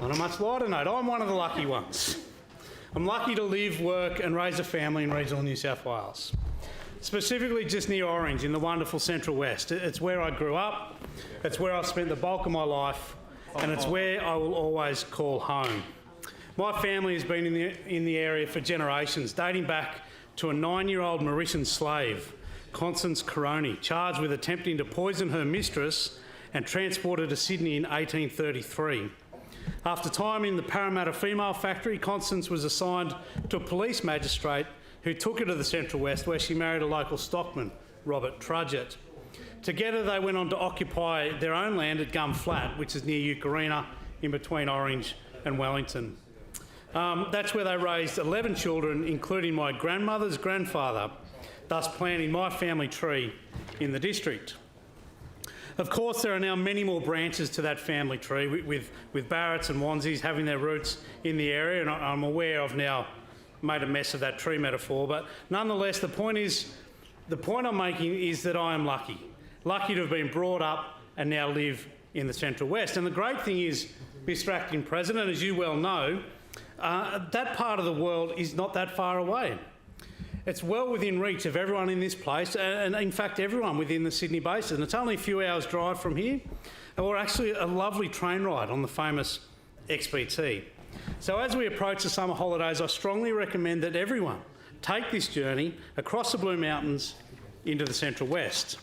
On a much lighter note, I'm one of the lucky ones. I'm lucky to live, work and raise a family in regional New South Wales, specifically just near Orange in the wonderful Central West. It's where I grew up, it's where I've spent the bulk of my life, and it's where I will always call home. My family has been in the area for generations, dating back to a 9-year-old Mauritian slave, Constance Couronee, charged with attempting to poison her mistress and transport her to Sydney in 1833. After time in the Parramatta Female Factory, Constance was assigned to a police magistrate who took her to the Central West, where she married a local stockman, Robert Trudgett. Together they went on to occupy their own land at Gum Flat, which is near Euchareena, in between Orange and Wellington. That's where they raised 11 children, including my grandmother's grandfather, thus planting my family tree in the district. Of course, there are now many more branches to that family tree, with Barretts and Wanseys having their roots in the area, and I'm aware I've now made a mess of that tree metaphor, but nonetheless, the point I'm making is that I am lucky to have been brought up and now live in the Central West. And the great thing is, Mr. Acting President, as you well know, that part of the world is not that far away. It's well within reach of everyone in this place, and in fact everyone within the Sydney Basin. It's only a few hours drive from here, or actually a lovely train ride on the famous XBT. So as we approach the summer holidays, I strongly recommend that everyone take this journey across the Blue Mountains into the Central West.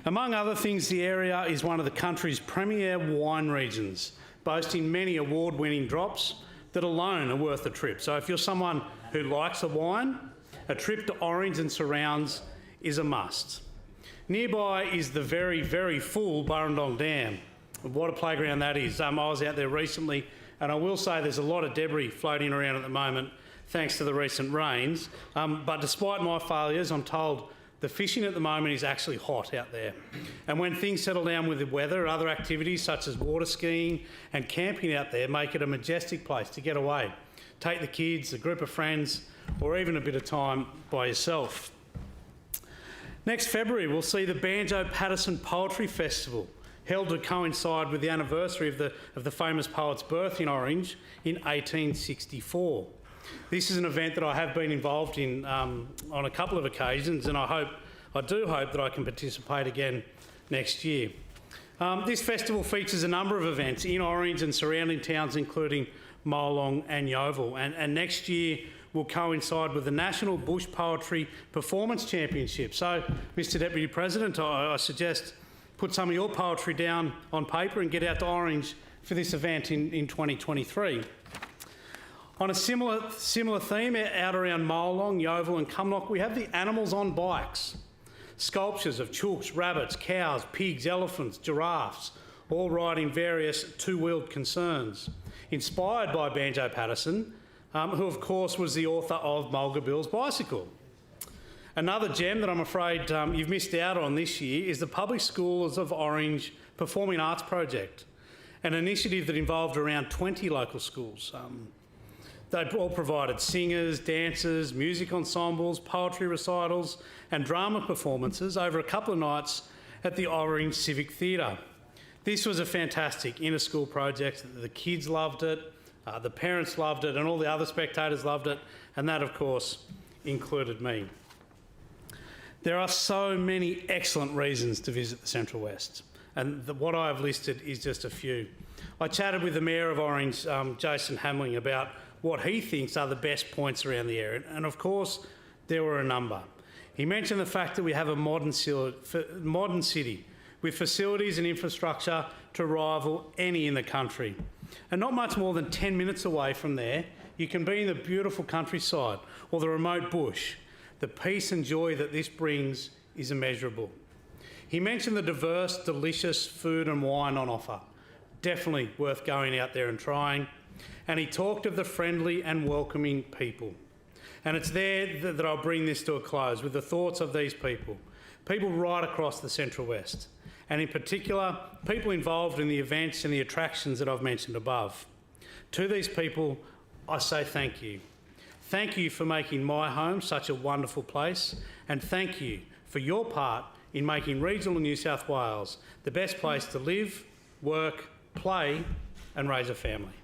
Among other things, the area is one of the country's premier wine regions, boasting many award-winning drops that alone are worth a trip. So if you're someone who likes a wine, a trip to Orange and surrounds is a must. Nearby is the very, very full Burrendong Dam. What a playground that is. I was out there recently, and I will say there's a lot of debris floating around at the moment thanks to the recent rains. But despite my failures, I'm told the fishing at the moment is actually hot out there. And when things settle down with the weather, other activities such as water skiing and camping out there make it a majestic place to get away. Take the kids, a group of friends, or even a bit of time by yourself. Next February, we'll see the Banjo Patterson Poetry Festival, held to coincide with the anniversary of the famous poet's birth in Orange in 1864. This is an event that I have been involved in on a couple of occasions, and I do hope that I can participate again next year. This festival features a number of events in Orange and surrounding towns, including Molong and Yeovil, and next year will coincide with the National Bush Poetry Performance Championship. So, Mr Deputy President, I suggest put some of your poetry down on paper and get out to Orange for this event in 2023. On a similar theme, out around Molong, Yeovil and Cumnock, we have the Animals on Bikes. Sculptures of chooks, rabbits, cows, pigs, elephants, giraffes, all riding various two-wheeled concerns. Inspired by Banjo Patterson, who of course was the author of Mulga Bill's Bicycle. Another gem that I'm afraid you've missed out on this year is the Public Schools of Orange Performing Arts Project, an initiative that involved around 20 local schools. They all provided singers, dancers, music ensembles, poetry recitals and drama performances over a couple of nights at the Orange Civic Theatre. This was a fantastic inter-school project. The kids loved it, the parents loved it, and all the other spectators loved it, and that, of course, included me. There are so many excellent reasons to visit the Central West, and what I have listed is just a few. I chatted with the Mayor of Orange, Jason Hamling, about what he thinks are the best points around the area, and of course, there were a number. He mentioned the fact that we have a modern city with facilities and infrastructure to rival any in the country. And not much more than 10 minutes away from there, you can be in the beautiful countryside or the remote bush. The peace and joy that this brings is immeasurable. He mentioned the diverse, delicious food and wine on offer. Definitely worth going out there and trying. And he talked of the friendly and welcoming people. And it's there that I'll bring this to a close with the thoughts of these people right across the Central West, and in particular, people involved in the events and the attractions that I've mentioned above. To these people, I say thank you. Thank you for making my home such a wonderful place, and thank you for your part in making regional New South Wales the best place to live, work, play, and raise a family.